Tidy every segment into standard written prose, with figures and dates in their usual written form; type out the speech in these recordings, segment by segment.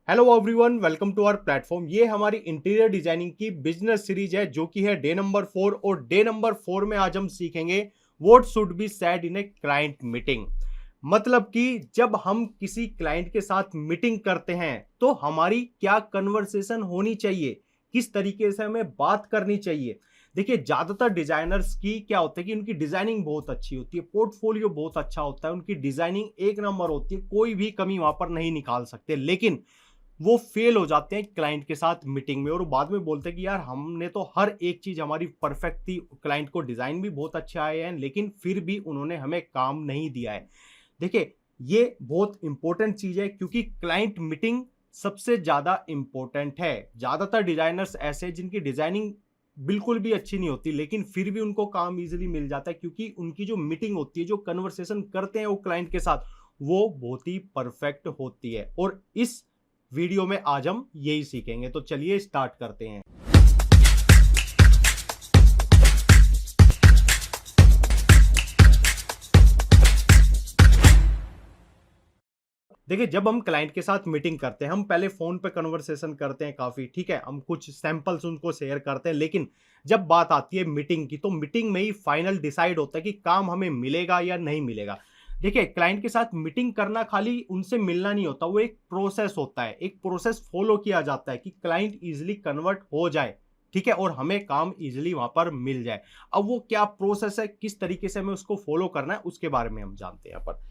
Hello everyone, welcome to our platform. ये हमारी interior designing की बिजनेस सीरीज है जो कि है डे नंबर 4। और डे नंबर 4 में आज हम सीखेंगे what should be said in a client meeting. मतलब कि जब हम किसी क्लाइंट के साथ मीटिंग करते हैं तो हमारी क्या कन्वर्सेशन होनी चाहिए, किस तरीके से हमें बात करनी चाहिए। देखिए, ज्यादातर डिजाइनर्स की क्या होता है कि उनकी डिजाइनिंग बहुत अच्छी होती है, पोर्टफोलियो बहुत अच्छा होता है, उनकी डिजाइनिंग एक नंबर होती है, कोई भी कमी वहां पर नहीं निकाल सकते, लेकिन वो फेल हो जाते हैं क्लाइंट के साथ मीटिंग में और बाद में बोलते हैं कि यार हमने तो हर एक चीज हमारी परफेक्ट थी, क्लाइंट को डिजाइन भी बहुत अच्छे आए हैं, लेकिन फिर भी उन्होंने हमें काम नहीं दिया है। देखिए, ये बहुत इंपॉर्टेंट चीज है क्योंकि क्लाइंट मीटिंग सबसे ज्यादा इंपॉर्टेंट है। ज्यादातर डिजाइनर्स ऐसे हैं जिनकी डिजाइनिंग बिल्कुल भी अच्छी नहीं होती, लेकिन फिर भी उनको काम इजीली मिल जाता है क्योंकि उनकी जो मीटिंग होती है, जो कन्वर्सेशन करते हैं वो क्लाइंट के साथ, वो बहुत ही परफेक्ट होती है। और इस वीडियो में आज हम यही सीखेंगे, तो चलिए स्टार्ट करते हैं। देखिए, जब हम क्लाइंट के साथ मीटिंग करते हैं, हम पहले फोन पे कन्वर्सेशन करते हैं काफी, ठीक है, हम कुछ सैंपल्स उनको शेयर करते हैं, लेकिन जब बात आती है मीटिंग की तो मीटिंग में ही फाइनल डिसाइड होता है कि काम हमें मिलेगा या नहीं मिलेगा। देखिए, क्लाइंट के साथ मीटिंग करना खाली उनसे मिलना नहीं होता, वो एक प्रोसेस होता है, एक प्रोसेस फॉलो किया जाता है कि क्लाइंट इजिली कन्वर्ट हो जाए, ठीक है, और हमें काम इजिली वहां पर मिल जाए। अब वो क्या प्रोसेस है, किस तरीके से हमें उसको फॉलो करना है, उसके बारे में हम जानते हैं यहाँ पर।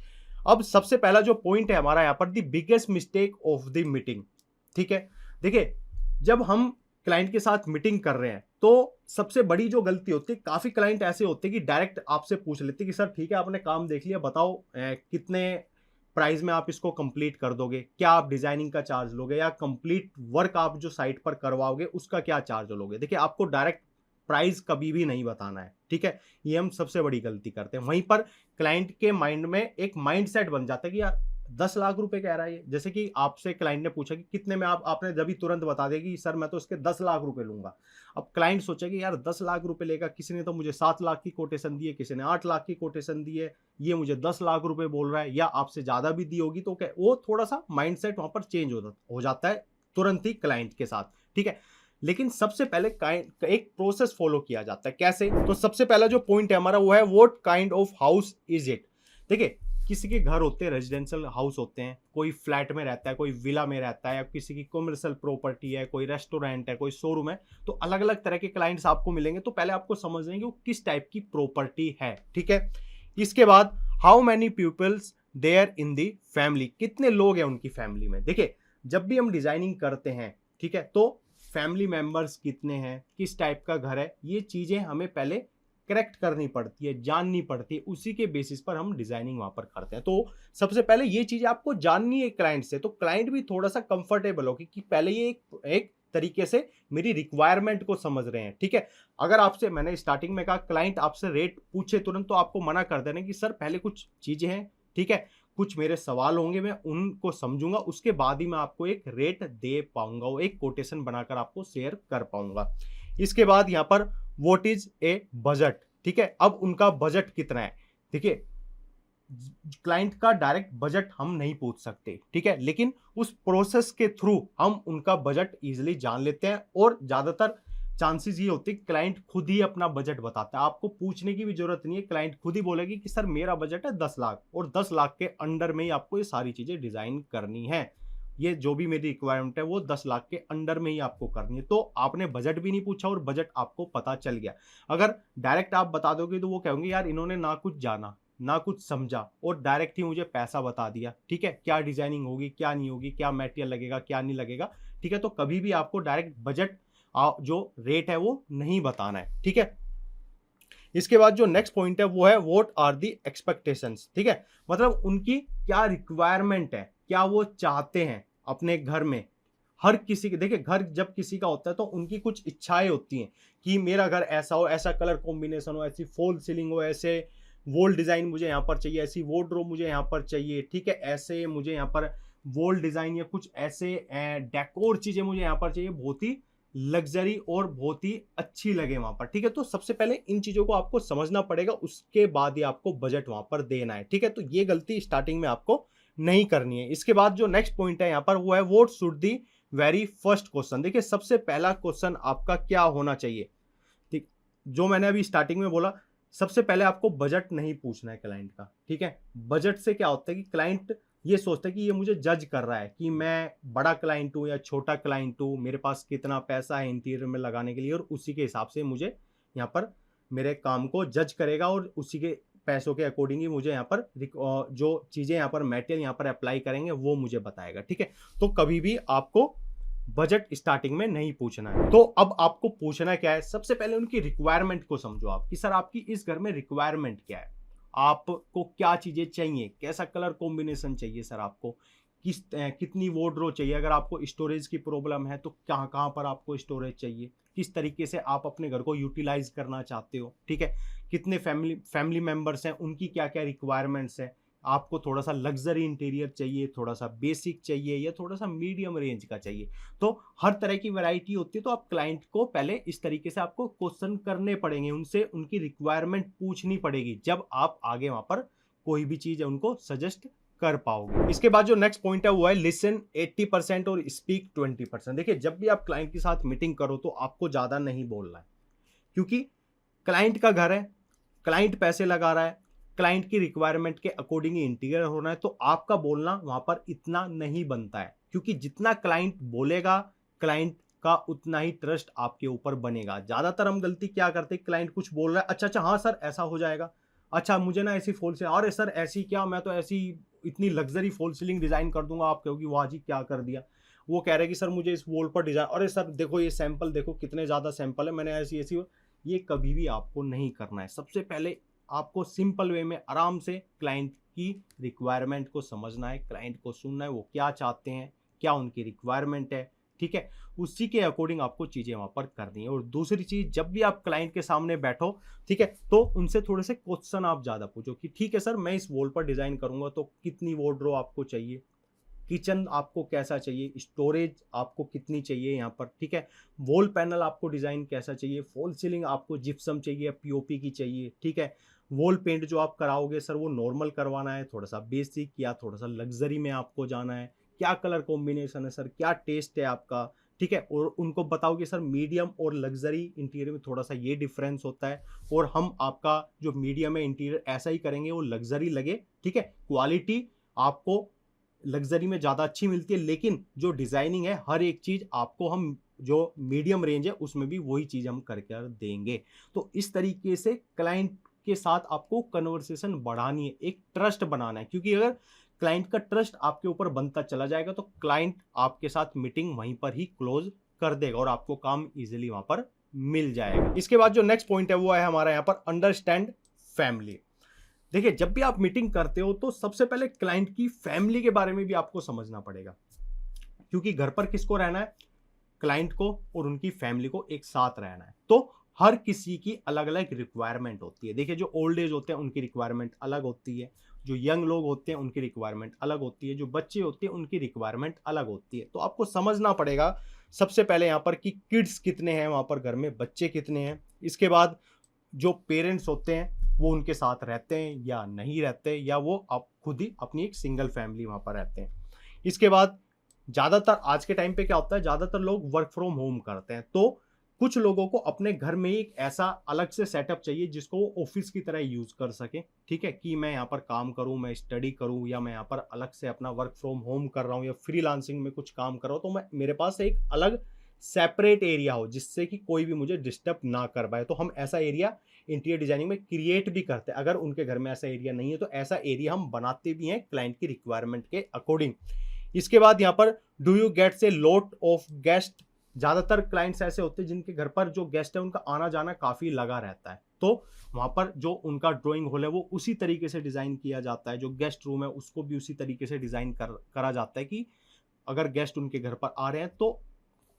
अब सबसे पहला जो पॉइंट है हमारा यहाँ पर, the biggest mistake of the meeting, ठीक है। देखिए, जब हम क्लाइंट के साथ मीटिंग कर रहे हैं तो सबसे बड़ी जो गलती होती है, काफी क्लाइंट ऐसे होते हैं कि डायरेक्ट आपसे पूछ लेते हैं कि सर ठीक है, आपने काम देख लिया, बताओ कितने प्राइस में आप इसको कंप्लीट कर दोगे, क्या आप डिजाइनिंग का चार्ज लोगे, या कंप्लीट वर्क आप जो साइट पर करवाओगे उसका क्या चार्ज लोगे। देखिए, आपको डायरेक्ट प्राइस कभी भी नहीं बताना है, ठीक है। ये हम सबसे बड़ी गलती करते हैं। वहीं पर क्लाइंट के माइंड में एक माइंडसेट बन जाता है कि यार 10 लाख रुपए कह रहा है ये। जैसे कि आपसे क्लाइंट ने पूछा कि कितने में, आपने जब भी तुरंत बता दिया कि सर मैं तो इसके 10 लाख रुपए लूंगा। अब क्लाइंट सोचेगा यार 10 लाख रुपए लेगा, किसी ने तो मुझे 7 लाख की कोटेशन दी है, किसी ने 8 लाख की कोटेशन दी है, ये मुझे 10 लाख रुपए बोल रहा है, या आपसे ज्यादा भी दी होगी। तो क्या वो थोड़ा सा माइंडसेट वहां पर चेंज हो जाता है तुरंत ही क्लाइंट के साथ, ठीक है। लेकिन सबसे पहले एक प्रोसेस फॉलो किया जाता है। कैसे? तो सबसे पहला जो पॉइंट है हमारा वो है what kind of house is it. देखिए, किसी के घर होते हैं, रेजिडेंशियल हाउस होते हैं, कोई फ्लैट में रहता है, कोई विला में रहता है, या किसी की कमर्शियल प्रॉपर्टी है, कोई रेस्टोरेंट है, कोई शोरूम है। तो अलग अलग तरह के क्लाइंट्स आपको मिलेंगे। तो पहले आपको समझना है कि वो किस टाइप की प्रॉपर्टी है, ठीक है। इसके बाद how many peoples there in the family, कितने लोग हैं उनकी फैमिली में। देखिए, जब भी हम डिजाइनिंग करते हैं, ठीक है, तो फैमिली मेंबर्स कितने हैं, किस टाइप का घर है, ये चीजें हमें पहले करेक्ट करनी पड़ती है, जाननी पड़ती है। उसी के बेसिस पर हम डिजाइनिंग वहां पर करते हैं। तो सबसे पहले ये चीज आपको जाननी है क्लाइंट से, तो क्लाइंट भी थोड़ा सा कंफर्टेबल हो कि पहले ये एक तरीके से मेरी रिक्वायरमेंट को समझ रहे हैं, ठीक है। अगर आपसे, मैंने स्टार्टिंग में कहा, क्लाइंट आपसे रेट पूछे तुरंत, तो आपको मना कर देना कि सर पहले कुछ चीजें हैं, ठीक है, कुछ मेरे सवाल होंगे, मैं उनको समझूंगा, उसके बाद ही मैं आपको एक रेट दे पाऊंगा, वो एक कोटेशन बनाकर आपको शेयर कर पाऊंगा। इसके बाद यहां पर व्हाट इज ए बजट, ठीक है। अब उनका बजट कितना है। देखिए, क्लाइंट का डायरेक्ट बजट हम नहीं पूछ सकते, ठीक है, लेकिन उस प्रोसेस के थ्रू हम उनका बजट इजीली जान लेते हैं। और ज्यादातर चांसेस ये होते हैं क्लाइंट खुद ही अपना बजट बताता है, आपको पूछने की भी जरूरत नहीं है, क्लाइंट खुद ही बोलेगी कि सर मेरा बजट है 10 लाख, और 10 लाख के अंडर में ही आपको ये सारी चीजें डिजाइन करनी है। ये जो भी मेरी रिक्वायरमेंट है वो 10 लाख के अंडर में ही आपको करनी है। तो आपने बजट भी नहीं पूछा और बजट आपको पता चल गया। अगर डायरेक्ट आप बता दोगे तो वो कहेंगे यार इन्होंने ना कुछ जाना ना कुछ समझा और डायरेक्ट ही मुझे पैसा बता दिया, ठीक है, क्या डिजाइनिंग होगी क्या नहीं होगी, क्या मटेरियल लगेगा क्या नहीं लगेगा, ठीक है। तो कभी भी आपको डायरेक्ट बजट जो रेट है वो नहीं बताना है, ठीक है। इसके बाद जो नेक्स्ट पॉइंट है वो है व्हाट आर दी एक्सपेक्टेशंस, ठीक है। मतलब उनकी क्या रिक्वायरमेंट है, क्या वो चाहते हैं अपने घर में। हर किसी के, देखिए, घर जब किसी का होता है तो उनकी कुछ इच्छाएं होती हैं कि मेरा घर ऐसा हो, ऐसा कलर कॉम्बिनेशन हो, ऐसी फॉल सीलिंग हो, ऐसे वॉल डिजाइन मुझे यहाँ पर चाहिए, ऐसी वार्डरोब मुझे यहाँ पर चाहिए, ठीक है, ऐसे मुझे यहाँ पर वॉल डिजाइन या कुछ ऐसे डेकोर चीजें मुझे यहाँ पर चाहिए, बहुत ही लग्जरी और बहुत ही अच्छी लगे वहां पर, ठीक है। तो सबसे पहले इन चीजों को आपको समझना पड़ेगा, उसके बाद ही आपको बजट वहां पर देना है, ठीक है। तो ये गलती स्टार्टिंग में आपको नहीं करनी है। इसके बाद जो नेक्स्ट पॉइंट है यहाँ पर वो है what should the very first question. देखिए सबसे पहला क्वेश्चन आपका क्या होना चाहिए, ठीक, जो मैंने अभी स्टार्टिंग में बोला, सबसे पहले आपको बजट नहीं पूछना है क्लाइंट का, ठीक है। बजट से क्या होता है कि क्लाइंट ये सोचता है कि ये मुझे जज कर रहा है कि मैं बड़ा क्लाइंट हूँ या छोटा क्लाइंट हूँ, मेरे पास कितना पैसा है इंटीरियर में लगाने के लिए, और उसी के हिसाब से मुझे यहाँ पर मेरे काम को जज करेगा और उसी के पैसों के अकॉर्डिंग ही मुझे यहाँ पर जो चीज़ें यहाँ पर मटेरियल यहाँ पर अप्लाई करेंगे वो मुझे बताएगा, ठीक है। तो कभी भी आपको बजट स्टार्टिंग में नहीं पूछना है। तो अब आपको पूछना क्या है, सबसे पहले उनकी रिक्वायरमेंट को समझो आप कि सर आपकी इस घर में रिक्वायरमेंट क्या है, आपको क्या चीजें चाहिए, कैसा कलर कॉम्बिनेशन चाहिए सर आपको, कितनी वार्डरोब चाहिए, अगर आपको स्टोरेज की प्रॉब्लम है तो कहाँ कहाँ पर आपको स्टोरेज चाहिए, किस तरीके से आप अपने घर को यूटिलाइज करना चाहते हो, ठीक है। कितने फैमिली मेंबर्स हैं, उनकी क्या क्या रिक्वायरमेंट्स हैं, आपको थोड़ा सा लग्जरी इंटीरियर चाहिए, थोड़ा सा बेसिक चाहिए, या थोड़ा सा मीडियम रेंज का चाहिए। तो हर तरह की वैरायटी होती है। तो आप क्लाइंट को पहले इस तरीके से आपको क्वेश्चन करने पड़ेंगे, उनसे उनकी रिक्वायरमेंट पूछनी पड़ेगी, जब आप आगे वहां पर कोई भी चीज है उनको सजेस्ट कर पाओगे। इसके बाद जो नेक्स्ट पॉइंट है वो है लिसन 80% और स्पीक 20%। देखिए जब भी आप क्लाइंट के साथ मीटिंग करो तो आपको ज्यादा नहीं बोलना है, क्योंकि क्लाइंट का घर है, क्लाइंट पैसे लगा रहा है, क्लाइंट की रिक्वायरमेंट के अकॉर्डिंग ही इंटीरियर होना है, तो आपका बोलना वहां पर इतना नहीं बनता है, क्योंकि जितना क्लाइंट बोलेगा क्लाइंट का उतना ही ट्रस्ट आपके ऊपर बनेगा। ज्यादातर हम गलती क्या करते हैं, क्लाइंट कुछ बोल रहा है, अच्छा अच्छा हाँ सर ऐसा हो जाएगा, अच्छा मुझे ना ऐसी फॉल सीलिंग, अरे सर ऐसी क्या, मैं तो ऐसी इतनी लग्जरी फॉल सीलिंग डिजाइन कर दूंगा, आप कहोगे वाह जी क्या कर दिया। वो कह रहे हैं कि सर मुझे इस वॉल पर डिजाइन, अरे सर देखो ये सैंपल देखो कितने ज्यादा सैंपल है, मैंने ऐसी ऐसी, ये कभी भी आपको नहीं करना है। सबसे पहले आपको सिंपल वे में आराम से क्लाइंट की रिक्वायरमेंट को समझना है, क्लाइंट को सुनना है, वो क्या चाहते हैं, क्या उनकी रिक्वायरमेंट है, ठीक है, उसी के अकॉर्डिंग आपको चीजें वहां पर करनी है। और दूसरी चीज, जब भी आप क्लाइंट के सामने बैठो, ठीक है, तो उनसे थोड़े से क्वेश्चन आप ज्यादा पूछो कि ठीक है सर मैं इस वॉल पर डिजाइन करूंगा तो कितनी वार्डरोब आपको चाहिए, किचन आपको कैसा चाहिए, स्टोरेज आपको कितनी चाहिए यहाँ पर, ठीक है, वॉल पैनल आपको डिजाइन कैसा चाहिए, फॉल सीलिंग आपको जिप्सम चाहिए, पीओपी की चाहिए, ठीक है, वॉल पेंट जो आप कराओगे सर वो नॉर्मल करवाना है, थोड़ा सा बेसिक या थोड़ा सा लग्जरी में आपको जाना है, क्या कलर कॉम्बिनेशन है सर, क्या टेस्ट है आपका, ठीक है। और उनको बताओ कि सर मीडियम और लग्जरी इंटीरियर में थोड़ा सा ये डिफरेंस होता है, और हम आपका जो मीडियम है इंटीरियर ऐसा ही करेंगे वो लग्जरी लगे, ठीक है, क्वालिटी आपको लग्जरी में ज़्यादा अच्छी मिलती है, लेकिन जो डिज़ाइनिंग है हर एक चीज़ आपको हम जो मीडियम रेंज है उसमें भी वही चीज़ हम करके देंगे। तो इस तरीके से क्लाइंट के साथ आपको कन्वर्सेशन बढ़ानी है, एक ट्रस्ट बनाना है, क्योंकि अगर क्लाइंट का ट्रस्ट आपके ऊपर बनता चला जाएगा तो क्लाइंट आपके साथ मीटिंग वहीं पर ही क्लोज कर देगा और आपको काम इजीली वहां पर मिल जाएगा। इसके बाद जो नेक्स्ट पॉइंट है वो है हमारा यहाँ पर अंडरस्टैंड फैमिली। देखिए जब भी आप मीटिंग करते हो तो सबसे पहले क्लाइंट की फैमिली के बारे में भी आपको समझना पड़ेगा, क्योंकि घर पर किसको रहना है, क्लाइंट को और उनकी फैमिली को एक साथ रहना है। तो हर किसी की अलग अलग रिक्वायरमेंट होती है। देखिए जो ओल्ड एज होते हैं उनकी रिक्वायरमेंट अलग होती है, जो यंग लोग होते हैं उनकी रिक्वायरमेंट अलग होती है, जो बच्चे होते हैं उनकी रिक्वायरमेंट अलग होती है। तो आपको समझना पड़ेगा सबसे पहले यहाँ पर कि किड्स कितने हैं वहाँ पर घर में, बच्चे कितने हैं। इसके बाद जो पेरेंट्स होते हैं वो उनके साथ रहते हैं या नहीं रहते, या वो आप खुद ही अपनी एक सिंगल फैमिली वहाँ पर रहते हैं। इसके बाद ज़्यादातर आज के टाइम पे क्या होता है, ज़्यादातर लोग वर्क फ्रॉम होम करते हैं, तो कुछ लोगों को अपने घर में एक ऐसा अलग से सेटअप चाहिए जिसको वो ऑफिस की तरह यूज़ कर सके, ठीक है, कि मैं यहाँ पर काम करूँ, मैं स्टडी करूँ, या मैं यहाँ पर अलग से अपना वर्क फ्रॉम होम कर रहा हूँ या फ्रीलांसिंग में कुछ काम कर रहा हूँ, तो मैं मेरे पास एक अलग सेपरेट एरिया हो जिससे कि कोई भी मुझे डिस्टर्ब ना कर पाए। तो हम ऐसा एरिया इंटीरियर डिजाइनिंग में क्रिएट भी करते हैं। अगर उनके घर में ऐसा एरिया नहीं है तो ऐसा एरिया हम बनाते भी हैं क्लाइंट की रिक्वायरमेंट के अकॉर्डिंग। इसके बाद यहाँ पर do you gets a lot of guest. ज़्यादातर क्लाइंट्स ऐसे होते हैं जिनके घर पर जो गेस्ट है उनका आना जाना काफ़ी लगा रहता है, तो वहाँ पर जो उनका ड्राइंग हॉल है वो उसी तरीके से डिज़ाइन किया जाता है, जो गेस्ट रूम है उसको भी उसी तरीके से डिज़ाइन करा जाता है कि अगर गेस्ट उनके घर पर आ रहे हैं तो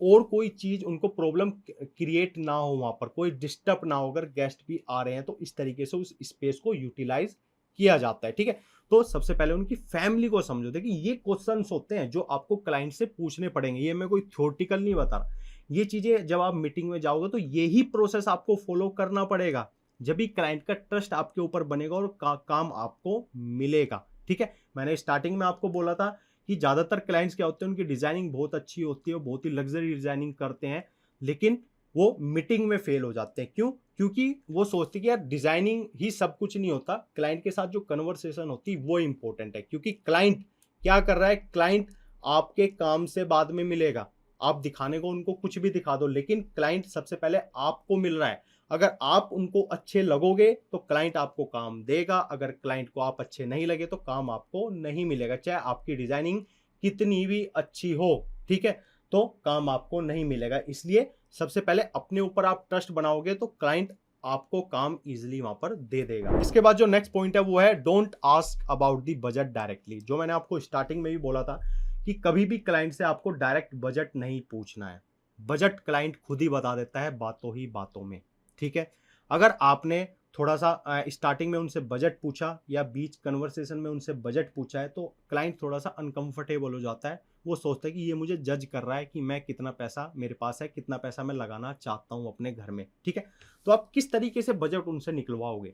और कोई चीज़ उनको प्रॉब्लम क्रिएट ना हो, वहाँ पर कोई डिस्टर्ब ना हो, अगर गेस्ट भी आ रहे हैं तो इस तरीके से उस स्पेस को यूटिलाइज किया जाता है, ठीक है। तो सबसे पहले उनकी फैमिली को समझो। देखिए ये क्वेश्चंस होते हैं जो आपको क्लाइंट से पूछने पड़ेंगे, ये मैं कोई थ्योरेटिकल नहीं बता रहा, ये चीज़ें जब आप मीटिंग में जाओगे तो यही प्रोसेस आपको फॉलो करना पड़ेगा, जब भी क्लाइंट का ट्रस्ट आपके ऊपर बनेगा और काम आपको मिलेगा, ठीक है, मैंने स्टार्टिंग में आपको बोला था कि ज़्यादातर क्लाइंट्स क्या होते हैं, उनकी डिज़ाइनिंग बहुत अच्छी होती है, बहुत ही लग्जरी डिज़ाइनिंग करते हैं, लेकिन वो मीटिंग में फेल हो जाते हैं। क्यों? क्योंकि वो सोचते हैं कि यार डिज़ाइनिंग ही सब कुछ नहीं होता, क्लाइंट के साथ जो कन्वर्सेशन होती है वो इंपॉर्टेंट है। क्योंकि क्लाइंट क्या कर रहा है, क्लाइंट आपके काम से बाद में मिलेगा। आप दिखाने को उनको कुछ भी दिखा दो, लेकिन क्लाइंट सबसे पहले आपको मिल रहा है। अगर आप उनको अच्छे लगोगे तो क्लाइंट आपको काम देगा, अगर क्लाइंट को आप अच्छे नहीं लगे तो काम आपको नहीं मिलेगा, चाहे आपकी डिजाइनिंग कितनी भी अच्छी हो, ठीक है, तो काम आपको नहीं मिलेगा। इसलिए सबसे पहले अपने ऊपर आप ट्रस्ट बनाओगे तो क्लाइंट आपको काम इजीली वहां पर दे देगा। इसके बाद जो नेक्स्ट पॉइंट है वो है don't ask about the budget directly. जो मैंने आपको स्टार्टिंग में भी बोला था कि कभी भी क्लाइंट से आपको डायरेक्ट बजट नहीं पूछना है। बजट क्लाइंट खुद ही बता देता है बातों ही बातों में, ठीक है। अगर आपने थोड़ा सा स्टार्टिंग में उनसे बजट पूछा या बीच कन्वर्सेशन में उनसे बजट पूछा है तो क्लाइंट थोड़ा सा अनकंफर्टेबल हो जाता है। वो सोचता है कि ये मुझे जज कर रहा है कि मैं कितना पैसा मेरे पास है, कितना पैसा मैं लगाना चाहता हूँ अपने घर में, ठीक है। तो आप किस तरीके से बजट उनसे निकलवाओगे?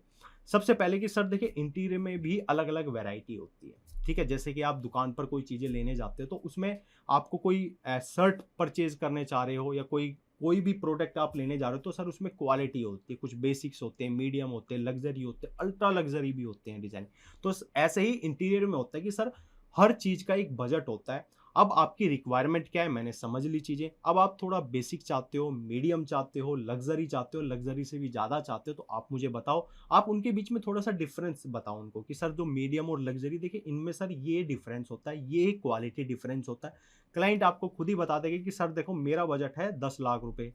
सबसे पहले कि सर देखिए, इंटीरियर में भी अलग अलग वैरायटी होती है, ठीक है। जैसे कि आप दुकान पर कोई चीज़ें लेने जाते हो तो उसमें आपको कोई शर्ट परचेज करने चाह रहे हो या कोई कोई भी प्रोडक्ट आप लेने जा रहे हो तो सर उसमें क्वालिटी होती है, कुछ बेसिक्स होते हैं, मीडियम होते हैं, लग्जरी होते हैं, अल्ट्रा लग्जरी भी होते हैं डिज़ाइन। तो ऐसे ही इंटीरियर में होता है कि सर हर चीज़ का एक बजट होता है। अब आपकी रिक्वायरमेंट क्या है, मैंने समझ ली चीज़ें। अब आप थोड़ा बेसिक चाहते हो, मीडियम चाहते हो, लग्जरी चाहते हो, लग्जरी से भी ज़्यादा चाहते हो, तो आप मुझे बताओ। आप उनके बीच में थोड़ा सा डिफरेंस बताओ उनको कि सर जो मीडियम और लग्जरी, देखिए इनमें सर ये डिफरेंस होता है, ये क्वालिटी डिफरेंस होता है। क्लाइंट आपको खुद ही बता देगा कि सर देखो मेरा बजट है 10 लाख रुपए,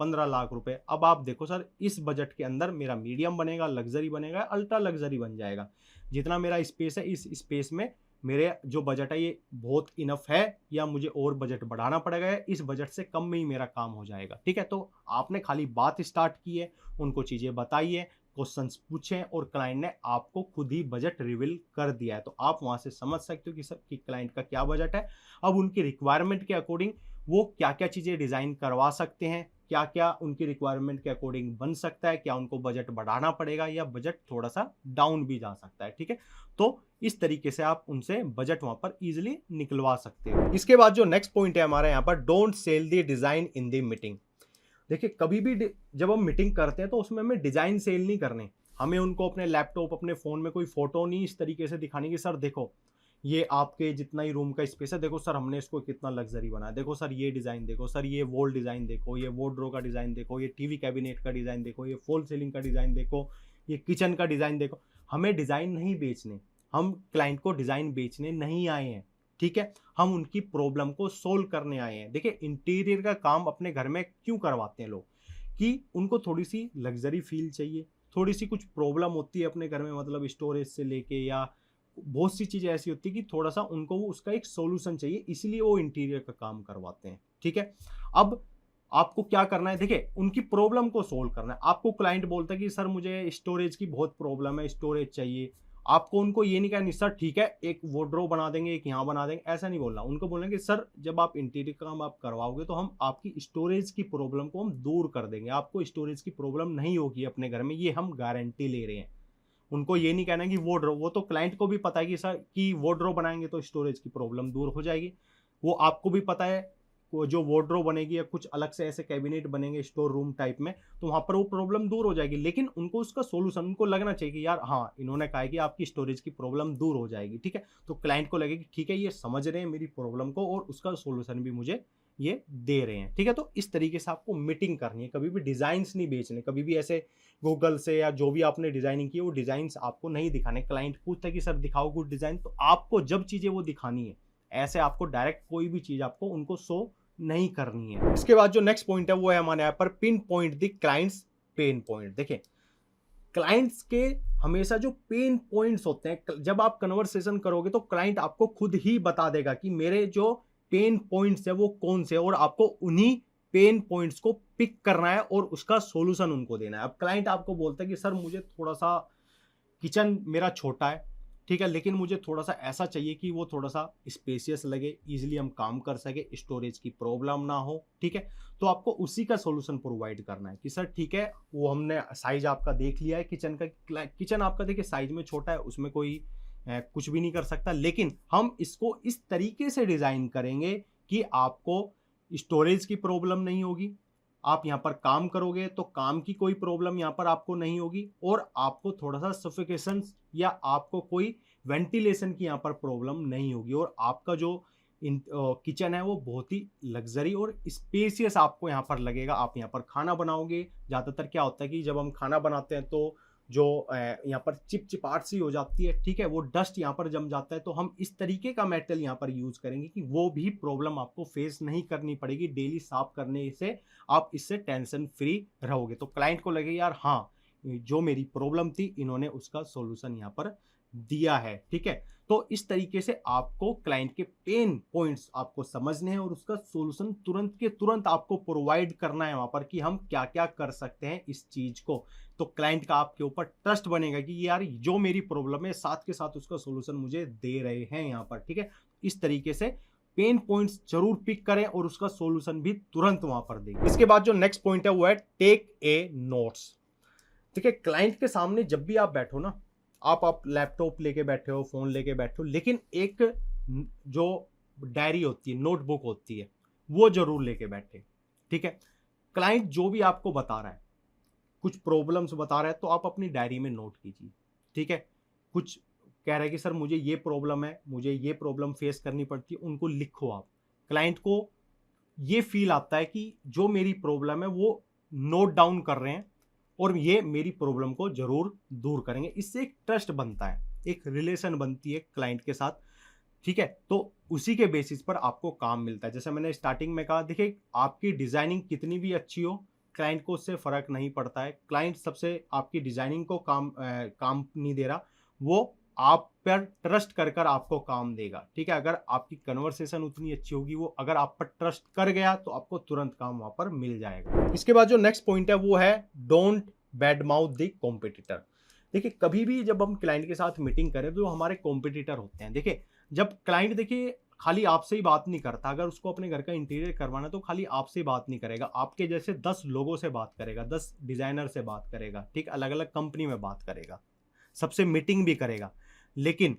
15 लाख रुपए। अब आप देखो सर इस बजट के अंदर मेरा मीडियम बनेगा, लग्जरी बनेगा, अल्ट्रा लग्जरी बन जाएगा। जितना मेरा स्पेस है इस स्पेस में मेरे जो बजट है ये बहुत इनफ है या मुझे और बजट बढ़ाना पड़ेगा, इस बजट से कम में ही मेरा काम हो जाएगा, ठीक है। तो आपने खाली बात स्टार्ट की है, उनको चीज़ें बताई है, क्वेश्चंस पूछे और क्लाइंट ने आपको खुद ही बजट रिवील कर दिया है। तो आप वहां से समझ सकते हो कि सर कि क्लाइंट का क्या बजट है। अब उनकी रिक्वायरमेंट के अकॉर्डिंग वो क्या क्या चीज़ें डिज़ाइन करवा सकते हैं, क्या क्या उनकी रिक्वायरमेंट के अकॉर्डिंग बन सकता है, क्या उनको बजट बढ़ाना पड़ेगा या बजट थोड़ा सा डाउन भी जा सकता है, ठीक है। तो इस तरीके से आप उनसे बजट वहां पर इजीली निकलवा सकते हो। इसके बाद जो नेक्स्ट पॉइंट है हमारे यहाँ पर, don't sell the design in the meeting. देखिए कभी भी जब हम मीटिंग करते हैं तो उसमें हमें डिजाइन सेल नहीं करने। हमें उनको अपने लैपटॉप, अपने फोन में कोई फोटो नहीं इस तरीके से दिखानी कि सर देखो ये आपके जितना ही रूम का स्पेस है, देखो सर हमने इसको कितना लग्जरी बनाया, देखो सर ये डिज़ाइन देखो, सर ये वॉल डिज़ाइन देखो, ये वॉर्डरोब का डिज़ाइन देखो, ये टीवी कैबिनेट का डिज़ाइन देखो, ये फॉल सीलिंग का डिज़ाइन देखो, ये किचन का डिज़ाइन देखो। हमें डिज़ाइन नहीं बेचने, हम क्लाइंट को डिज़ाइन बेचने नहीं आए हैं, ठीक है। हम उनकी प्रॉब्लम को सोल्व करने आए हैं। देखिए इंटीरियर का काम अपने घर में क्यों करवाते हैं लोग, कि उनको थोड़ी सी लग्जरी फील चाहिए, थोड़ी सी कुछ प्रॉब्लम होती है अपने घर में, मतलब स्टोरेज से लेके या बहुत सी चीज़ें ऐसी होती है कि थोड़ा सा उनको वो उसका एक सॉल्यूशन चाहिए, इसीलिए वो इंटीरियर का काम करवाते हैं, ठीक है। अब आपको क्या करना है, देखिए उनकी प्रॉब्लम को सोल्व करना है। आपको क्लाइंट बोलता है कि सर मुझे स्टोरेज की बहुत प्रॉब्लम है, स्टोरेज चाहिए। आपको उनको ये नहीं कहना सर ठीक है एक वार्डरोब बना देंगे, एक यहाँ बना देंगे, ऐसा नहीं बोलना। उनको बोलना कि सर जब आप इंटीरियर का काम आप करवाओगे तो हम आपकी स्टोरेज की प्रॉब्लम को हम दूर कर देंगे, आपको स्टोरेज की प्रॉब्लम नहीं होगी अपने घर में, ये हम गारंटी ले रहे हैं। उनको ये नहीं कहना कि वार्डरोब, वो तो क्लाइंट को भी पता है कि सर कि वार्डरोब बनाएंगे तो स्टोरेज की प्रॉब्लम दूर हो जाएगी। वो आपको भी पता है वो जो वार्डरोब बनेगी या कुछ अलग से ऐसे कैबिनेट बनेंगे स्टोर रूम टाइप में, तो वहां पर वो प्रॉब्लम दूर हो जाएगी। लेकिन उनको उसका सोल्यूशन, उनको लगना चाहिए कि यार हाँ इन्होंने कहा है कि आपकी स्टोरेज की प्रॉब्लम दूर हो जाएगी, ठीक है। तो क्लाइंट को लगे कि ठीक है ये समझ रहे हैं मेरी प्रॉब्लम को और उसका सोल्यूशन भी मुझे ये दे रहे हैं, ठीक है। तो इस तरीके से आपको मीटिंग करनी है, कभी भी डिजाइन्स नहीं बेचने, कभी भी ऐसे गूगल से या जो भी आपने डिजाइनिंग की है वो डिजाइन्स आपको नहीं दिखाने। क्लाइंट पूछता है कि सर दिखाओ कुछ डिजाइन, तो आपको जब चीजें वो दिखानी है, ऐसे आपको डायरेक्ट कोई भी चीज आपको उनको शो नहीं करनी है। इसके बाद जो नेक्स्ट पॉइंट है वो है हमारे यहाँ पर pin point the clients pain point. देखिए क्लाइंट्स के हमेशा जो पेन पॉइंट्स होते हैं, जब आप कन्वर्सेशन करोगे तो क्लाइंट आपको खुद ही बता देगा कि मेरे जो पेन पॉइंट्स है वो कौन से, और आपको उन्हीं पेन पॉइंट्स को पिक करना है और उसका सॉल्यूशन उनको देना है। अब क्लाइंट आपको बोलता है कि सर मुझे थोड़ा सा किचन मेरा छोटा है, ठीक है, लेकिन मुझे थोड़ा सा ऐसा चाहिए कि वो थोड़ा सा स्पेसियस लगे, इजीली हम काम कर सके, स्टोरेज की प्रॉब्लम ना हो, ठीक है। तो आपको उसी का सॉल्यूशन प्रोवाइड करना है कि सर ठीक है वो हमने साइज आपका देख लिया है किचन का, किचन आपका देखिए साइज में छोटा है, उसमें कोई कुछ भी नहीं कर सकता, लेकिन हम इसको इस तरीके से डिज़ाइन करेंगे कि आपको स्टोरेज की प्रॉब्लम नहीं होगी, आप यहाँ पर काम करोगे तो काम की कोई प्रॉब्लम यहाँ पर आपको नहीं होगी, और आपको थोड़ा-सा सफोकेशन या आपको कोई वेंटिलेशन की यहाँ पर प्रॉब्लम नहीं होगी, और आपका जो किचन है वो बहुत ही लग्ज़री और स्पेशियस आपको यहाँ पर लगेगा। आप यहाँ पर खाना बनाओगे, ज़्यादातर क्या होता है कि जब हम खाना बनाते हैं तो जो यहाँ पर चिपचिपाहट सी हो जाती है, ठीक है? वो डस्ट यहाँ पर जम जाता है, तो हम इस तरीके का मेटल यहाँ पर यूज़ करेंगे कि वो भी प्रॉब्लम आपको फेस नहीं करनी पड़ेगी। डेली साफ करने से आप इससे टेंशन फ्री रहोगे। तो क्लाइंट को लगे यार हाँ, जो मेरी प्रॉब्लम थी इन्होंने उसका सॉल्यूशन यहाँ पर दिया है, ठीक है? तो इस तरीके से आपको क्लाइंट के पेन पॉइंट्स आपको समझने हैं और उसका सॉल्यूशन तुरंत के तुरंत आपको प्रोवाइड करना है वहाँ पर कि हम क्या-क्या कर सकते हैं इस चीज़ को। तो क्लाइंट का आपके ऊपर ट्रस्ट बनेगा कि यार जो मेरी प्रॉब्लम है साथ के साथ उसका सॉल्यूशन मुझे दे रहे हैं यहाँ पर, ठीक है? इस तरीके से पेन पॉइंट्स जरूर पिक करें और उसका सॉल्यूशन भी तुरंत वहाँ पर दें। इसके बाद जो नेक्स्ट पॉइंट है वो है टेक ए नोट्स। देखिए क्लाइंट के सामने जब भी आप बैठो ना, आप लैपटॉप लेके बैठे हो, फ़ोन लेके बैठे हो, लेकिन एक जो डायरी होती है, नोटबुक होती है, वो ज़रूर लेके बैठे, ठीक है? क्लाइंट जो भी आपको बता रहा है, कुछ प्रॉब्लम्स बता रहा है, तो आप अपनी डायरी में नोट कीजिए, ठीक है? कुछ कह रहा है कि सर मुझे ये प्रॉब्लम है, मुझे ये प्रॉब्लम फेस करनी पड़ती है, उनको लिखो आप। क्लाइंट को ये फ़ील आता है कि जो मेरी प्रॉब्लम है वो नोट डाउन कर रहे हैं और ये मेरी प्रॉब्लम को ज़रूर दूर करेंगे। इससे एक ट्रस्ट बनता है, एक रिलेशन बनती है क्लाइंट के साथ, ठीक है? तो उसी के बेसिस पर आपको काम मिलता है। जैसे मैंने स्टार्टिंग में कहा, देखिए आपकी डिज़ाइनिंग कितनी भी अच्छी हो, क्लाइंट को उससे फ़र्क नहीं पड़ता है। क्लाइंट सबसे आपकी डिज़ाइनिंग को काम नहीं दे रहा, वो आप पर ट्रस्ट कर कर आपको काम देगा, ठीक है? अगर आपकी कन्वर्सेशन उतनी अच्छी होगी, वो अगर आप पर ट्रस्ट कर गया तो आपको तुरंत काम वहाँ पर मिल जाएगा। इसके बाद जो नेक्स्ट पॉइंट है वो है don't bad mouth the competitor. देखिए कभी भी जब हम क्लाइंट के साथ मीटिंग करें तो हमारे कॉम्पिटिटर होते हैं। देखिए जब क्लाइंट देखिए खाली आपसे ही बात नहीं करता, अगर उसको अपने घर का इंटीरियर करवाना है तो खाली आपसे ही बात नहीं करेगा, आपके जैसे 10 लोगों से बात करेगा, 10 डिज़ाइनर से बात करेगा, ठीक? अलग-अलग कंपनी में बात करेगा, सबसे मीटिंग भी करेगा। लेकिन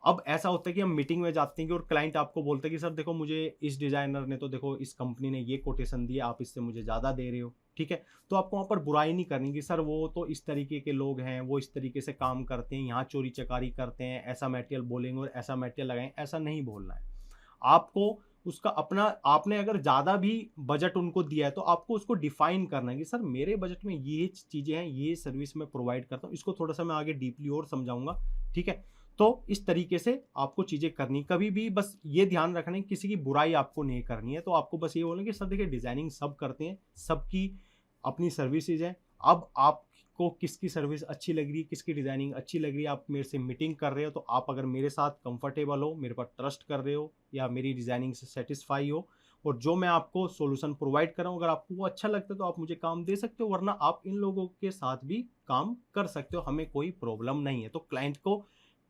अब ऐसा होता है कि हम मीटिंग में जाते हैं कि और क्लाइंट आपको बोलता है कि सर देखो मुझे इस डिज़ाइनर ने तो देखो इस कंपनी ने ये कोटेशन दिया, आप इससे मुझे ज़्यादा दे रहे हो, ठीक है? तो आपको वहाँ पर बुराई नहीं करनी कि सर वो तो इस तरीके के लोग हैं, वो इस तरीके से काम करते हैं, यहाँ चोरी-चकारी करते हैं, ऐसा मटेरियल बोलेंगे और ऐसा मटेरियल लगाएँ, ऐसा नहीं बोलना है। आपको उसका अपना, आपने अगर ज़्यादा भी बजट उनको दिया है तो आपको उसको डिफाइन करना है कि सर मेरे बजट में ये चीज़ें हैं, ये सर्विस मैं प्रोवाइड करता हूँ, इसको थोड़ा-सा मैं आगे डीपली और समझाऊँगा, ठीक है? तो इस तरीके से आपको चीज़ें करनी, कभी भी बस ये ध्यान रखना है किसी की बुराई आपको नहीं करनी है, तो आपको बस ये बोलना है कि सर देखिए डिज़ाइनिंग सब करते हैं, सबकी अपनी सर्विसेज हैं, अब आपको किसकी सर्विस अच्छी लग रही है, किसकी डिज़ाइनिंग अच्छी लग रही है, आप मेरे से मीटिंग कर रहे हो तो आप अगर मेरे साथ कंफर्टेबल हो, मेरे पर ट्रस्ट कर रहे हो या मेरी डिज़ाइनिंग से सेटिस्फाई हो और जो मैं आपको सॉल्यूशन प्रोवाइड कर रहा हूँ अगर आपको वो अच्छा लगता है तो आप मुझे काम दे सकते हो, वरना आप इन लोगों के साथ भी काम कर सकते हो, हमें कोई प्रॉब्लम नहीं है। तो क्लाइंट को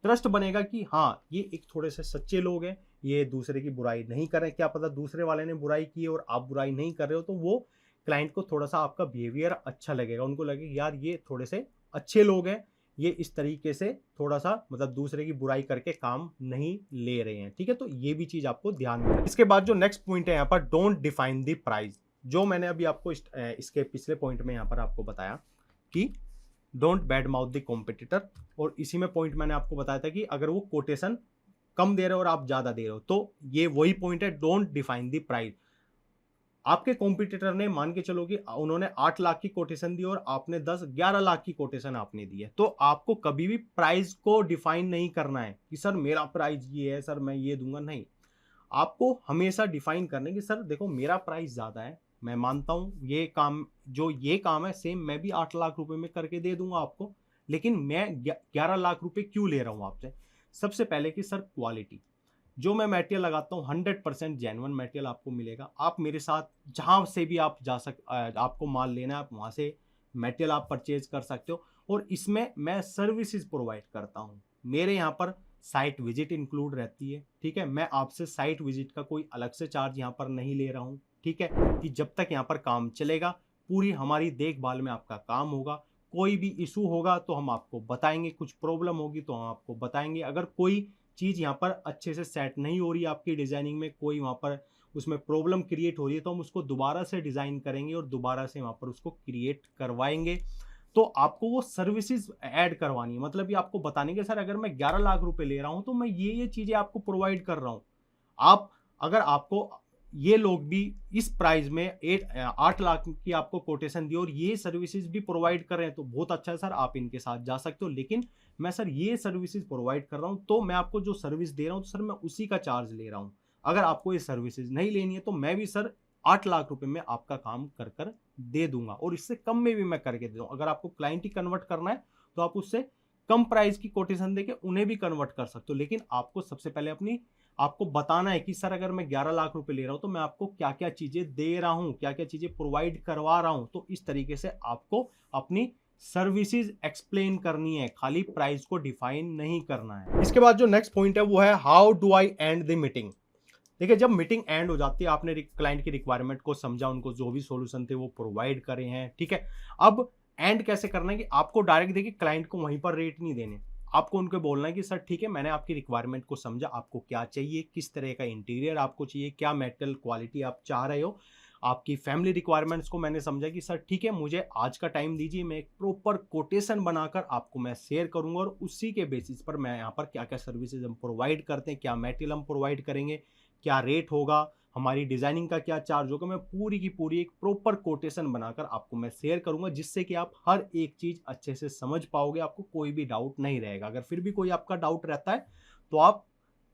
ट्रस्ट बनेगा कि हाँ, ये एक थोड़े से सच्चे लोग हैं, ये दूसरे की बुराई नहीं कर रहे हैं, क्या पता दूसरे वाले ने बुराई की है और आप बुराई नहीं कर रहे हो, तो वो क्लाइंट को थोड़ा-सा आपका बिहेवियर अच्छा लगेगा, उनको लगेगा यार ये थोड़े से अच्छे लोग हैं, ये इस तरीके से थोड़ा-सा मतलब दूसरे की बुराई करके काम नहीं ले रहे हैं, ठीक है? तो ये भी चीज़ आपको ध्यान में रखनी है। इसके बाद जो नेक्स्ट पॉइंट है यहाँ पर डोंट डिफाइन द प्राइस, जो मैंने अभी आपको इसके पिछले पॉइंट में यहाँ पर आपको बताया कि don't bad mouth the competitor, और इसी में पॉइंट मैंने आपको बताया था कि अगर वो कोटेशन कम दे रहे हो और आप ज़्यादा दे रहे हो तो ये वही पॉइंट है, डोंट डिफाइन द प्राइस। आपके कॉम्पिटिटर ने मान के चलो कि उन्होंने 8 लाख की कोटेशन दी और आपने 10-11 लाख की कोटेशन आपने दी है, तो आपको कभी भी प्राइस को डिफाइन नहीं करना है कि सर मेरा प्राइस ये है, सर मैं ये दूंगा, नहीं। आपको हमेशा डिफाइन करना है कि सर देखो मेरा प्राइस ज़्यादा है, मैं मानता हूँ ये काम, जो ये काम है सेम मैं भी 8 लाख रुपए में करके दे दूंगा आपको, लेकिन मैं 11 लाख रुपए क्यों ले रहा हूँ आपसे? सबसे पहले कि सर क्वालिटी, जो मैं मटेरियल लगाता हूँ 100% जेन्युइन मटेरियल आपको मिलेगा। आप मेरे साथ जहाँ से भी आप आपको माल लेना है आप वहाँ से मटेरियल आप परचेज कर सकते हो, और इसमें मैं सर्विसेज प्रोवाइड करता हूँ। मेरे यहाँ पर साइट विजिट इंक्लूड रहती है, ठीक है? मैं आपसे साइट विजिट का कोई अलग से चार्ज यहाँ पर नहीं ले रहा हूँ, ठीक है? कि जब तक यहाँ पर काम चलेगा पूरी हमारी देखभाल में आपका काम होगा, कोई भी इशू होगा तो हम आपको बताएंगे, कुछ प्रॉब्लम होगी तो हम आपको बताएंगे। अगर कोई चीज़ यहाँ पर अच्छे से सेट नहीं हो रही है आपकी डिज़ाइनिंग में, कोई वहाँ पर उसमें प्रॉब्लम क्रिएट हो रही है, तो हम उसको दोबारा से डिज़ाइन करेंगे और दोबारा से वहाँ पर उसको क्रिएट करवाएंगे। तो आपको वो सर्विसेज ऐड करवानी है, मतलब ये आपको बताने के सर अगर मैं 11 लाख रुपए ले रहा हूँ तो मैं ये चीज़ें आपको प्रोवाइड कर रहा हूँ। आप अगर आपको ये लोग भी इस प्राइस में 8 लाख की आपको कोटेशन दी और ये सर्विसेज भी प्रोवाइड कर रहे हैं तो बहुत अच्छा है सर, आप इनके साथ जा सकते हो। लेकिन मैं सर ये सर्विसेज प्रोवाइड कर रहा हूँ तो मैं आपको जो सर्विस दे रहा हूँ तो सर मैं उसी का चार्ज ले रहा हूँ। अगर आपको ये सर्विसेज नहीं लेनी है तो मैं भी सर 8 लाख रुपए में आपका काम कर कर दे दूंगा और इससे कम में भी मैं करके दे दूंगा। अगर आपको क्लाइंट ही कन्वर्ट करना है तो आप उससे कम प्राइस की कोटेशन देके उन्हें भी कन्वर्ट कर सकते हो। लेकिन आपको सबसे पहले आपको बताना है कि सर अगर मैं 11 लाख रुपए ले रहा हूं तो मैं आपको क्या क्या चीजें दे रहा हूं, क्या क्या चीजें प्रोवाइड करवा रहा हूं। तो इस तरीके से आपको अपनी सर्विसेज एक्सप्लेन करनी है, खाली प्राइस को डिफाइन नहीं करना है। इसके बाद जो नेक्स्ट पॉइंट है वो है how do I and the meeting. देखिए जब मीटिंग एंड हो जाती है, आपने क्लाइंट की रिक्वायरमेंट को समझा, उनको जो भी सॉल्यूशन थे वो प्रोवाइड करे हैं, ठीक है। अब एंड कैसे करना है कि आपको डायरेक्ट देखिए क्लाइंट को वहीं पर रेट नहीं देने, आपको उनको बोलना है कि सर ठीक है मैंने आपकी रिक्वायरमेंट को समझा, आपको क्या चाहिए, किस तरह का इंटीरियर आपको चाहिए, क्या मेटल क्वालिटी आप चाह रहे हो, आपकी फैमिली रिक्वायरमेंट्स को मैंने समझा कि सर ठीक है मुझे आज का टाइम दीजिए, मैं एक प्रॉपर कोटेशन बनाकर आपको मैं शेयर करूंगा और उसी के बेसिस पर मैं यहाँ पर क्या क्या सर्विसेज हम प्रोवाइड करते हैं, क्या मेटेरियल हम प्रोवाइड करेंगे, क्या रेट होगा, हमारी डिजाइनिंग का क्या चार्ज होगा, मैं पूरी की पूरी एक प्रॉपर कोटेशन बनाकर आपको मैं शेयर करूंगा जिससे कि आप हर एक चीज अच्छे से समझ पाओगे, आपको कोई भी डाउट नहीं रहेगा। अगर फिर भी कोई आपका डाउट रहता है तो आप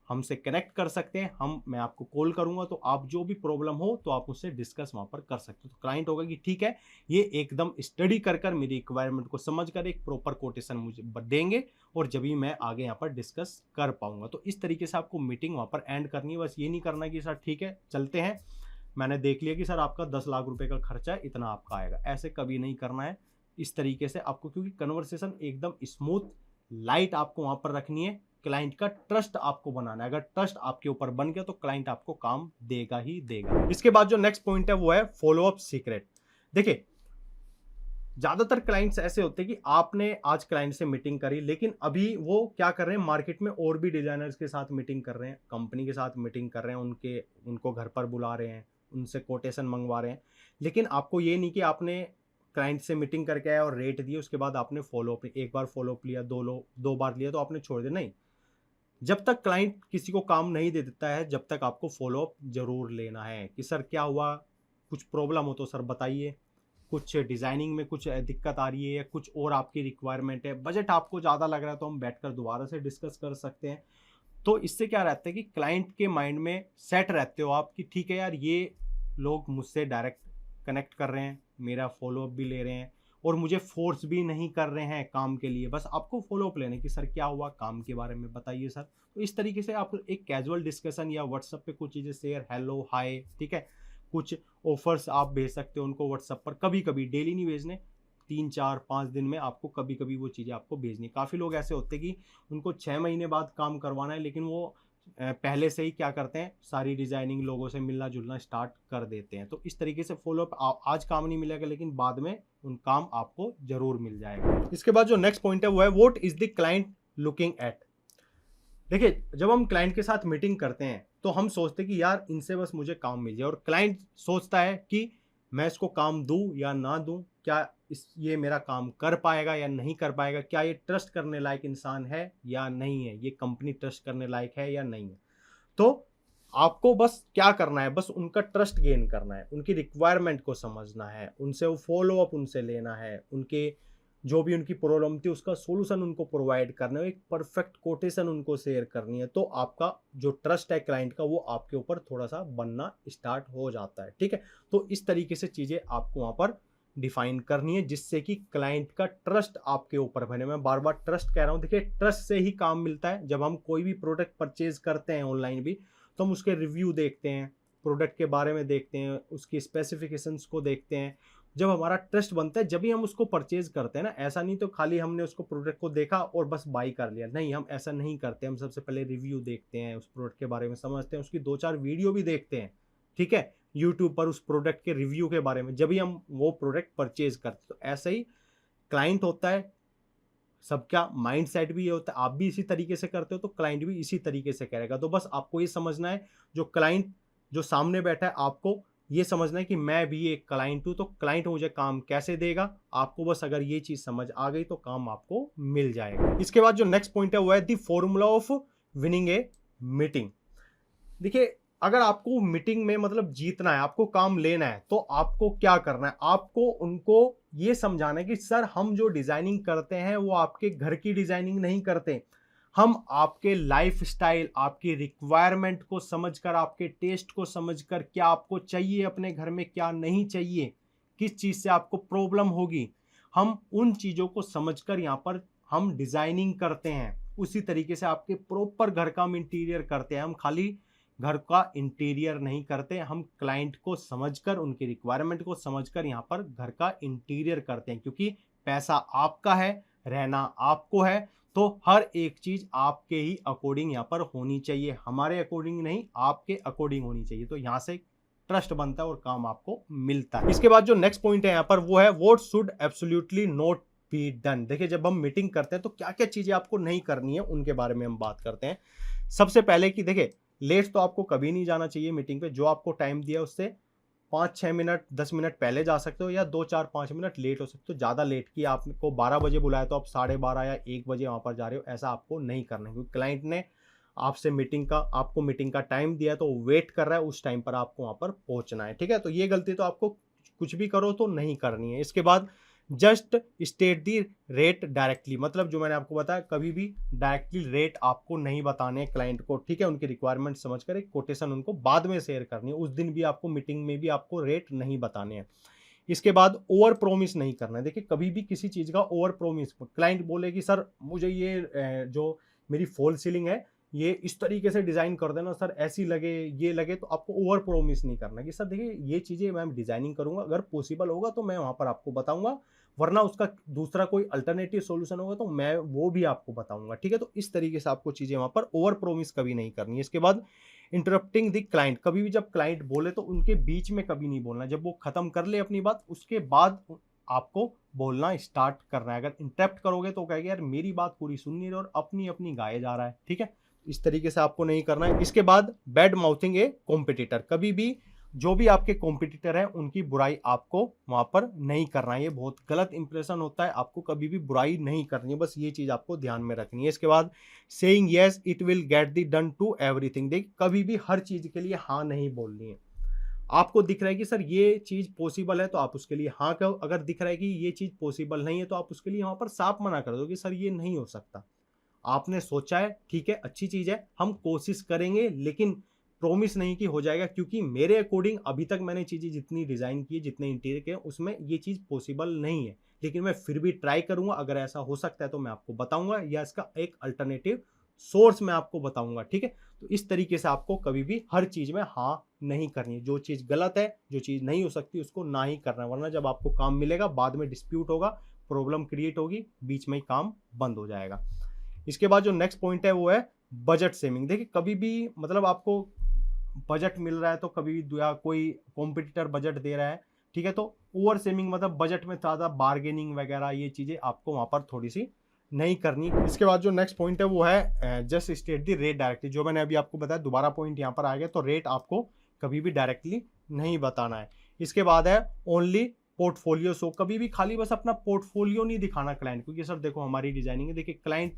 हमसे कनेक्ट कर सकते हैं, मैं आपको कॉल करूंगा तो आप जो भी प्रॉब्लम हो तो आप उससे डिस्कस वहां पर कर सकते हो। तो क्लाइंट होगा कि ठीक है ये एकदम स्टडी कर कर मेरी रिक्वायरमेंट को समझ कर एक प्रॉपर कोटेशन मुझे देंगे और जब भी मैं आगे यहाँ पर डिस्कस कर पाऊंगा। तो इस तरीके से आपको मीटिंग वहां पर एंड करनी है। बस ये नहीं करना कि सर ठीक है चलते हैं, मैंने देख लिया कि सर आपका 10 लाख रुपए का खर्चा है, इतना आपका आएगा, ऐसे कभी नहीं करना है। इस तरीके से आपको, क्योंकि कन्वर्सेशन एकदम स्मूथ लाइट आपको वहां पर रखनी है, क्लाइंट का ट्रस्ट आपको बनाना है। अगर ट्रस्ट आपके ऊपर बन गया तो क्लाइंट आपको काम देगा ही देगा। इसके बाद जो नेक्स्ट पॉइंट है वो है फॉलो अप सीक्रेट। देखिए ज्यादातर क्लाइंट्स ऐसे होते हैं कि आपने आज क्लाइंट से मीटिंग करी लेकिन अभी वो क्या कर रहे हैं, मार्केट में और भी डिजाइनर्स के साथ मीटिंग कर रहे हैं, कंपनी के साथ मीटिंग कर रहे हैं, उनको घर पर बुला रहे हैं, उनसे कोटेशन मंगवा रहे हैं। लेकिन आपको ये नहीं कि आपने क्लाइंट से मीटिंग करके आया और रेट दिए, उसके बाद आपने फॉलोअप, एक बार फॉलोअप लिया, दो बार लिया तो आपने छोड़ दिया, नहीं। जब तक क्लाइंट किसी को काम नहीं दे देता है जब तक आपको फॉलोअप जरूर लेना है कि सर क्या हुआ, कुछ प्रॉब्लम हो तो सर बताइए, कुछ डिजाइनिंग में कुछ दिक्कत आ रही है या कुछ और आपकी रिक्वायरमेंट है, बजट आपको ज़्यादा लग रहा है तो हम बैठकर दोबारा से डिस्कस कर सकते हैं। तो इससे क्या रहता है कि क्लाइंट के माइंड में सेट रहते हो आप कि ठीक है यार ये लोग मुझसे डायरेक्ट कनेक्ट कर रहे हैं, मेरा फॉलोअप भी ले रहे हैं और मुझे फोर्स भी नहीं कर रहे हैं काम के लिए, बस आपको फॉलोअप लेने की, सर क्या हुआ, काम के बारे में बताइए सर। तो इस तरीके से आप एक कैजुअल डिस्कशन या व्हाट्सएप पे कुछ चीज़ें शेयर, हेलो हाय, ठीक है, कुछ ऑफर्स आप भेज सकते हो उनको व्हाट्सएप पर, कभी कभी, डेली नहीं भेजने, 3 4 5 दिन में आपको कभी कभी वो चीज़ें आपको भेजनी। काफ़ी लोग ऐसे होते हैं कि उनको 6 महीने बाद काम करवाना है लेकिन वो पहले से ही क्या करते हैं, सारी डिजाइनिंग लोगों से मिलना जुलना स्टार्ट कर देते हैं। तो इस तरीके से फॉलोअप, आज काम नहीं मिलेगा लेकिन बाद में उन काम आपको जरूर मिल जाएगा। इसके बाद जो नेक्स्ट पॉइंट है वो है what is the client looking at. देखिए जब हम क्लाइंट के साथ मीटिंग करते हैं तो हम सोचते हैं कि यार इनसे बस मुझे काम मिल जाए, और क्लाइंट सोचता है कि मैं इसको काम दूं या ना दूं, क्या ये मेरा काम कर पाएगा या नहीं कर पाएगा, क्या ये ट्रस्ट करने लायक इंसान है या नहीं है, ये कंपनी ट्रस्ट करने लायक है या नहीं है। तो आपको बस क्या करना है, बस उनका ट्रस्ट गेन करना है, उनकी रिक्वायरमेंट को समझना है, उनसे वो फॉलो अप उनसे लेना है, उनके जो भी उनकी प्रॉब्लम थी उसका सॉल्यूशन उनको प्रोवाइड करना है, एक परफेक्ट कोटेशन उनको शेयर करनी है। तो आपका जो ट्रस्ट है क्लाइंट का वो आपके ऊपर थोड़ा सा बनना स्टार्ट हो जाता है, ठीक है। तो इस तरीके से चीज़ें आपको वहाँ पर डिफाइन करनी है जिससे कि क्लाइंट का ट्रस्ट आपके ऊपर बने। मैं बार बार ट्रस्ट कह रहा हूँ, देखिए ट्रस्ट से ही काम मिलता है। जब हम कोई भी प्रोडक्ट परचेज करते हैं ऑनलाइन भी तो हम उसके रिव्यू देखते हैं, प्रोडक्ट के बारे में देखते हैं, उसकी स्पेसिफिकेशंस को देखते हैं। जब हमारा ट्रस्ट बनता है जब भी हम उसको परचेज करते हैं ना, ऐसा नहीं तो खाली हमने उसको प्रोडक्ट को देखा और बस बाई कर लिया, नहीं, हम ऐसा नहीं करते। हम सबसे पहले रिव्यू देखते हैं, उस प्रोडक्ट के बारे में समझते हैं, उसकी 2 4 वीडियो भी देखते हैं, ठीक है, यूट्यूब पर उस प्रोडक्ट के रिव्यू के बारे में, जब भी हम वो प्रोडक्ट परचेज करते। तो ऐसे ही क्लाइंट होता है, सबका माइंड सेट भी ये होता है, आप भी इसी तरीके से करते हो तो क्लाइंट भी इसी तरीके से करेगा। तो बस आपको ये समझना है, जो क्लाइंट जो सामने बैठा है, आपको ये समझना है कि मैं भी एक क्लाइंट हूँ, तो क्लाइंट मुझे काम कैसे देगा, आपको बस अगर ये चीज़ समझ आ गई तो काम आपको मिल जाएगा। इसके बाद जो नेक्स्ट पॉइंट है वो है the formula of winning a meeting. देखिए, अगर आपको मीटिंग में मतलब जीतना है, आपको काम लेना है, तो आपको क्या करना है, आपको उनको ये समझाना है कि सर हम जो डिजाइनिंग करते हैं वो आपके घर की डिजाइनिंग नहीं करते, हम आपके लाइफस्टाइल, आपकी रिक्वायरमेंट को समझकर, आपके टेस्ट को समझकर, क्या आपको चाहिए अपने घर में, क्या नहीं चाहिए, किस चीज़ से आपको प्रॉब्लम होगी, हम उन चीज़ों को समझकर यहाँ पर हम डिजाइनिंग करते हैं। उसी तरीके से आपके प्रॉपर घर का हम इंटीरियर करते हैं। हम खाली घर का इंटीरियर नहीं करते, हम क्लाइंट को समझकर, उनकी रिक्वायरमेंट को समझकर यहाँ पर घर का इंटीरियर करते हैं, क्योंकि पैसा आपका है, रहना आपको है, तो हर एक चीज आपके ही अकॉर्डिंग यहाँ पर होनी चाहिए, हमारे अकॉर्डिंग नहीं, आपके अकॉर्डिंग होनी चाहिए। तो यहाँ से ट्रस्ट बनता है और काम आपको मिलता है। इसके बाद जो नेक्स्ट पॉइंट है यहाँ पर वो है what should absolutely not be done. देखिए, जब हम मीटिंग करते हैं तो क्या क्या चीजें आपको नहीं करनी है उनके बारे में हम बात करते हैं। सबसे पहले कि देखिए, लेट तो आपको कभी नहीं जाना चाहिए मीटिंग पे। जो आपको टाइम दिया उससे 5-6 मिनट 10 मिनट पहले जा सकते हो, या 2-4-5 मिनट लेट हो सकते हो। ज़्यादा लेट की, आपको 12 बजे बुलाया तो आप 12:30 या 1 बजे वहाँ पर जा रहे हो, ऐसा आपको नहीं करना है, क्योंकि क्लाइंट ने आपसे आपको मीटिंग का टाइम दिया है, तो वेट कर रहा है, उस टाइम पर आपको वहाँ पर पहुँचना है। ठीक है, तो ये गलती तो आपको कुछ भी करो तो नहीं करनी है। इसके बाद just state the rate directly, मतलब जो मैंने आपको बताया, कभी भी डायरेक्टली रेट आपको नहीं बताने क्लाइंट को। ठीक है, उनकी रिक्वायरमेंट समझकर एक कोटेशन उनको बाद में शेयर करनी है, उस दिन भी आपको मीटिंग में भी आपको रेट नहीं बताने हैं। इसके बाद ओवर प्रोमिस नहीं करना है। देखिए, कभी भी किसी चीज़ का ओवर प्रोमिस, क्लाइंट बोले कि सर मुझे ये जो मेरी फॉल सीलिंग है ये इस तरीके से डिज़ाइन कर देना सर, ऐसी लगे, ये लगे, तो आपको ओवर प्रोमिस नहीं करना कि सर देखिए ये चीज़ें मैं डिज़ाइनिंग करूँगा, अगर पॉसिबल होगा तो मैं वहाँ पर आपको बताऊँगा, वरना उसका दूसरा कोई अल्टरनेटिव सॉल्यूशन होगा तो मैं वो भी आपको बताऊँगा। ठीक है, तो इस तरीके से आपको चीज़ें वहाँ पर ओवर प्रोमिस कभी नहीं करनी है। इसके बाद इंटरप्टिंग द क्लाइंट, कभी भी जब क्लाइंट बोले तो उनके बीच में कभी नहीं बोलना। जब वो खत्म कर ले अपनी बात, उसके बाद आपको बोलना स्टार्ट करना है। अगर इंटरप्ट करोगे तो कहेगा यार मेरी बात पूरी सुन नहीं रहा और अपनी अपनी गाए जा रहा है। ठीक है, इस तरीके से आपको नहीं करना है। इसके बाद बैड माउथिंग ए कॉम्पिटिटर, कभी भी जो भी आपके कॉम्पिटिटर है उनकी बुराई आपको वहां पर नहीं करना है, ये बहुत गलत इंप्रेशन होता है। आपको कभी भी बुराई नहीं करनी है, बस ये चीज आपको ध्यान में रखनी है। इसके बाद saying yes it will get the done to everything, देख कभी भी हर चीज के लिए हाँ नहीं बोलनी है। आपको दिख रहा है कि सर ये चीज पॉसिबल है तो आप उसके लिए हाँ कहो, अगर दिख रहा है कि ये चीज पॉसिबल नहीं है तो आप उसके लिए वहां पर साफ मना कर दो कि सर ये नहीं हो सकता। आपने सोचा है, ठीक है, अच्छी चीज है, हम कोशिश करेंगे, लेकिन प्रॉमिस नहीं कि हो जाएगा, क्योंकि मेरे अकॉर्डिंग अभी तक मैंने चीजें जितनी डिजाइन की, जितने इंटीरियर के, उसमें ये चीज पॉसिबल नहीं है, लेकिन मैं फिर भी ट्राई करूंगा। अगर ऐसा हो सकता है तो मैं आपको बताऊंगा, या इसका एक अल्टरनेटिव सोर्स मैं आपको बताऊंगा। ठीक है, तो इस तरीके से आपको कभी भी हर चीज में हाँ नहीं करनी है। जो चीज गलत है, जो चीज नहीं हो सकती, उसको ना ही करना, वरना जब आपको काम मिलेगा बाद में डिस्प्यूट होगा, प्रॉब्लम क्रिएट होगी, बीच में ही काम बंद हो जाएगा। इसके बाद जो नेक्स्ट पॉइंट है वो है बजट सेविंग। देखिए, कभी भी मतलब आपको बजट मिल रहा है तो कभी भी या कोई कॉम्पिटिटर बजट दे रहा है, ठीक है, तो ओवर सेविंग मतलब बजट में ज़्यादा बार्गेनिंग वगैरह ये चीज़ें आपको वहाँ पर थोड़ी सी नहीं करनी। इसके बाद जो नेक्स्ट पॉइंट है वो है just state the rate directly. जो मैंने अभी आपको बताया, दोबारा पॉइंट यहाँ पर आ गया, तो रेट आपको कभी भी डायरेक्टली नहीं बताना है। इसके बाद है ओनली पोर्टफोलियो शो, कभी भी खाली बस अपना पोर्टफोलियो नहीं दिखाना क्लाइंट को कि सर देखो हमारी डिजाइनिंग है। देखिए, क्लाइंट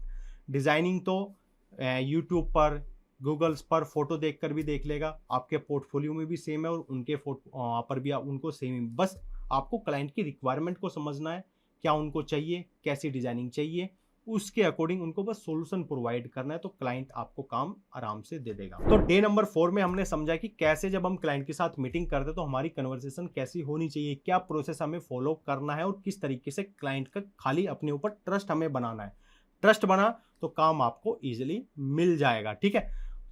डिजाइनिंग तो यूट्यूब पर, गूगल्स पर फोटो देखकर भी देख लेगा, आपके पोर्टफोलियो में भी सेम है और उनके फोटो वहाँ पर भी उनको सेम ही। बस आपको क्लाइंट की रिक्वायरमेंट को समझना है, क्या उनको चाहिए, कैसी डिजाइनिंग चाहिए, उसके अकॉर्डिंग उनको बस सॉल्यूशन प्रोवाइड करना है, तो क्लाइंट आपको काम आराम से दे देगा। तो डे नंबर 4 में हमने समझा कि कैसे जब हम क्लाइंट के साथ मीटिंग करते हैं तो हमारी कन्वर्सेशन कैसी होनी चाहिए, क्या प्रोसेस हमें फॉलो करना है और किस तरीके से क्लाइंट का खाली अपने ऊपर ट्रस्ट हमें बनाना है। ट्रस्ट बना तो काम आपको इजीली मिल जाएगा। ठीक है,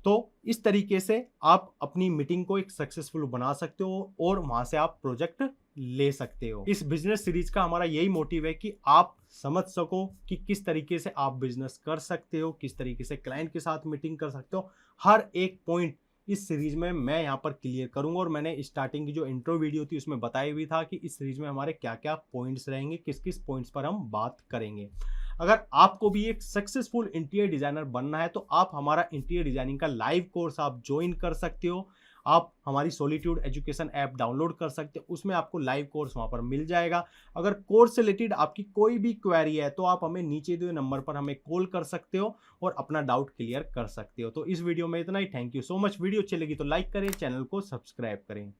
तो इस तरीके से आप अपनी मीटिंग को एक सक्सेसफुल बना सकते हो और वहां से आप प्रोजेक्ट ले सकते हो। इस बिजनेस सीरीज का हमारा यही मोटिव है कि आप समझ सको कि किस तरीके से आप बिजनेस कर सकते हो, किस तरीके से क्लाइंट के साथ मीटिंग कर सकते हो। हर एक पॉइंट इस सीरीज में मैं यहाँ पर क्लियर करूंगा। और मैंने स्टार्टिंग की जो इंट्रो वीडियो थी उसमें बताया भी था कि इस सीरीज में हमारे क्या क्या पॉइंट्स रहेंगे, किस किस पॉइंट्स पर हम बात करेंगे। अगर आपको भी एक सक्सेसफुल इंटीरियर डिजाइनर बनना है तो आप हमारा इंटीरियर डिजाइनिंग का लाइव कोर्स आप ज्वाइन कर सकते हो। आप हमारी सॉलिट्यूड एजुकेशन ऐप डाउनलोड कर सकते हो, उसमें आपको लाइव कोर्स वहां पर मिल जाएगा। अगर कोर्स से रिलेटेड आपकी कोई भी क्वेरी है तो आप हमें नीचे दिए नंबर पर हमें कॉल कर सकते हो और अपना डाउट क्लियर कर सकते हो। तो इस वीडियो में इतना ही। Thank you so much. Video अच्छी लगी तो लाइक करें, चैनल को सब्सक्राइब करें।